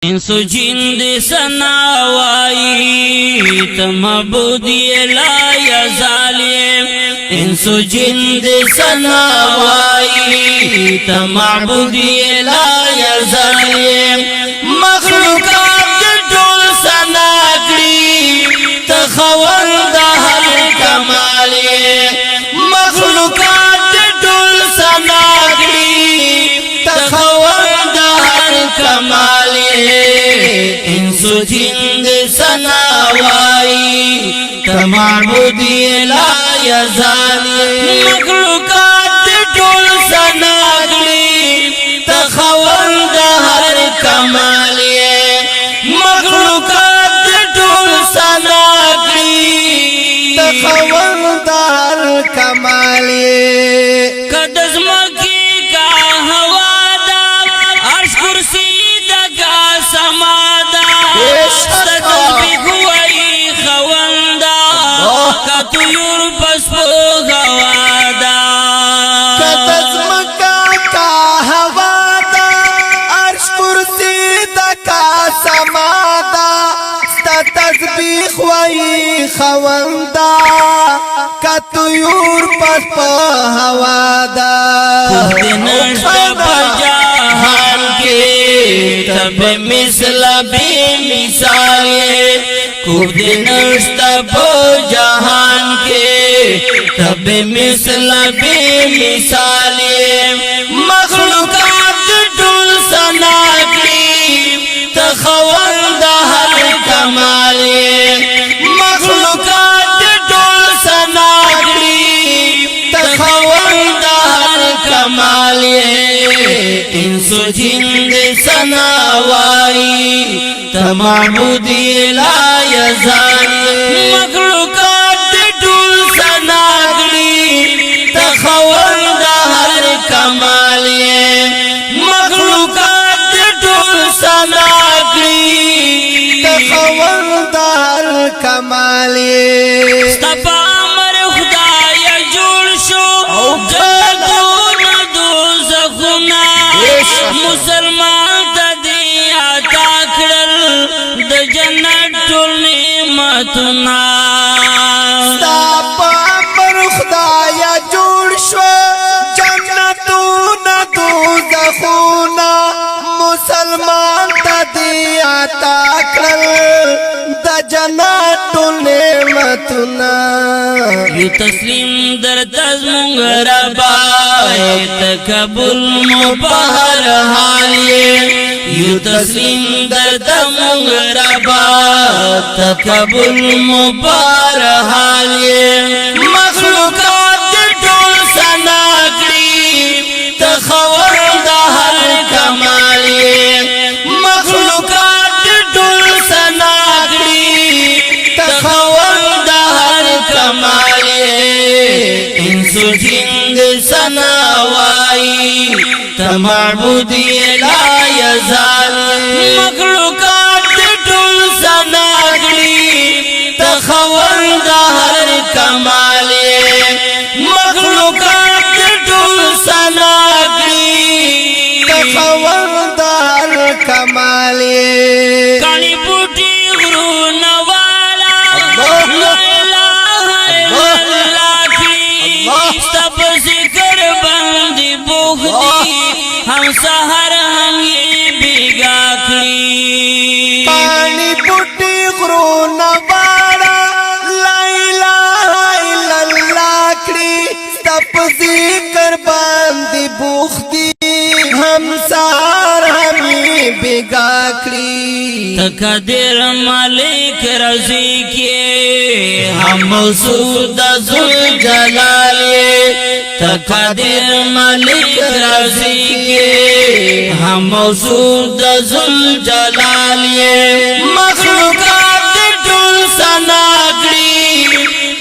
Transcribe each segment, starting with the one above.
انسو جند سناوائی تمعبودی لا یزالیم انسو جند سناوائی تمعبودی لا یزالیم مخلوقات ټول سناکړي تخوند هر کمالی مخلوقات ټول سناکړي تخوند هر کمالی انسو جند سناوائی تمعبودی لا یزالیم مخلوقات ټول سناکړي تخوند هر کمالی مخلوقات ټول سناکړي تخوند هر کمالی قدس مکی کا ہوا دا عرش کرسی دا کا سمادا ستسبی ہوئی خوندا کا طیور پسپو گوادا قدس مکا کا ہوا دا عرش کرسی دا کا سمادا ستا تسبیح وئی خوندا کا طیور پس پا ہوا دا نشتا پجاہان کے تب مثل بے مثالے خوب نشتا پجاہان کے تب مثل بے مثالے مخلوقات ټول سناکړي تخوند هر کمالے مخلوقات ټول سناکړي تخوند هر کمالے انسو جند سناوائی تمعبودی لا یزالیم مخلوقات ټول سناکړي تخوند هر کمالے مخلوقات ټول سناکړي تخوند هر کمالی ستپا امر خدای جوړ شو جنتون دوزخونه مسلمان ته دی عطا کړل د جنت ټول نعمتونه ستا په امر خدایا جوړ شو جنتونه دوزخونه مسلمان ته دی عطا کړل د جنت ټول نعمتونه یو تسلیم در تزمونگ ربا تقبل مبہر حالی یو تسلیم در تزمونگ ربا تقبل مبہر حالی مخلوقات ټول سناکړي تخوند هر کمالی مخلوقات ټول سناکړي تخوند هر کمالی انسو جند سناوائی تمعبودی لا یزالیم مخلوقات ټول سناکړي تخوند هر کمالی مخلوقات ټول سناکړي تخوند هر کمالی کالی بوټي غرونه والا لا اله الا الله ستپ ذکر باندې بوخدي هم سحر هم بیگا کړی پانی بوټي غرونه واړه لا اله الا الله کړي ستپ ذکر باندې بوخدي هم سار هم بیگا کړي تقدیر مالک رضی کے ہم موصود ذل جلال تقدیر مالک رضی کے ہم موصود ذل جلال مخلوقات ټول سناکړي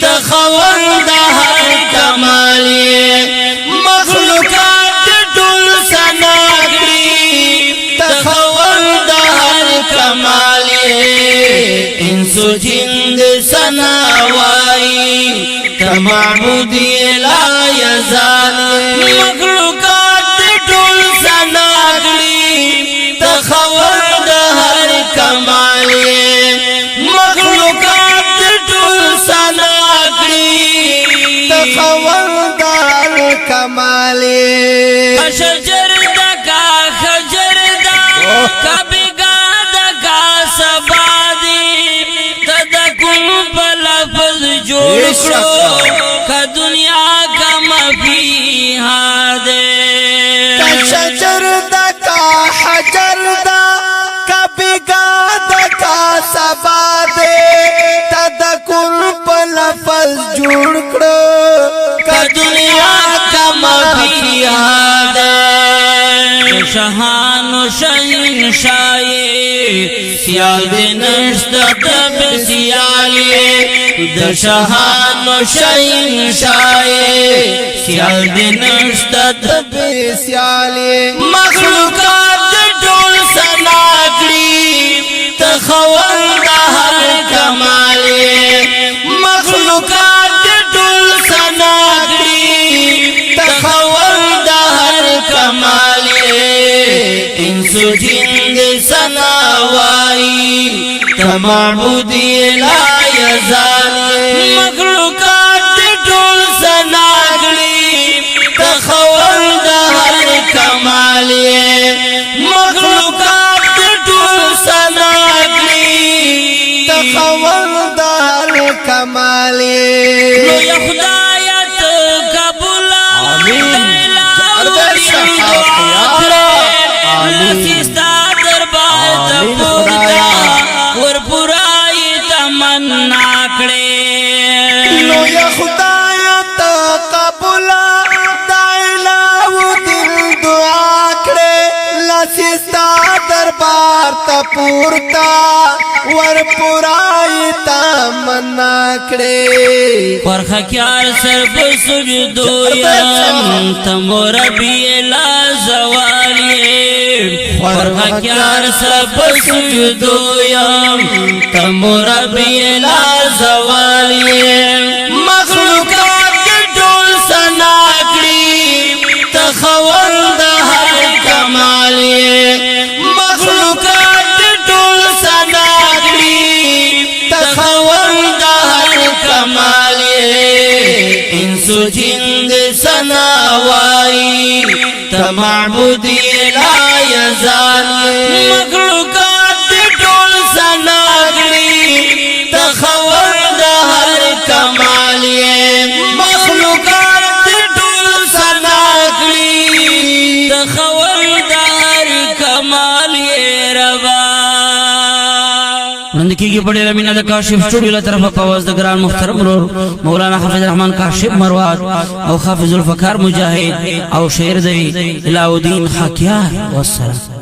تخوند هر کمالی مخلوقات ټول سناکړي تخوند هر کمالی انسو جند سناوائی تمعبودی لا یزالیم مخلوقات ټول سناکړي تخوند هر کړو کا دنیا کا مفیها دے کا شجر دا کا حجر دا کا بگاد کا سبا دے تا دا کن پا لفظ جوڑ کڑو کا دنیا کا مفیها دے شہان و شہنشاہ سیال دے نشت تب سیالی د شہان و شہنشاہ سیال دے نشت تب سیالی مخلوقات ټول سنا کړی تخول د هر کمال مخلوقات ټول سنا کړی تخول د هر کمال انس جند سنا وای تمعبود لا یزال مخلوقات ټول سنا کړی تخول د هر کمال مخلوقات ټول سنا کړی تخول دار کمالی نو یا خدایت قبول لسیستا دربار تپورتا ور پورائی تمنا کړی نو یا خدایت قبول دائلاو دل دعا کڑے لسستا دربار تا پورتا ور پورائی تا منا کڑے پرخا کیار سر بسجدو یم تمو ربی لا زوالی پرخا کیار سر بسجدو یم تمو ربی لا زوالی مخلوقات ټول سنا کړی تخول د هر کمال مخلوقات ټول سنا کړی تخول د هر کمال انس جند سنا وای تمعبود لا یزال مخلوقات ټول سنا کړی تخول د هر کمال مخلوقات ټول سنا کړی تخول د هر کمال ربا وړاندې کېږي په ډېره مینه د کاشف سټوډیو له طرفه په آواز د ګران محترم ورور مولانا حافظ رحمان کاشف مروات او حافظ الفقار مجاهد او شعر دی علاء الدین خاکیار والسلام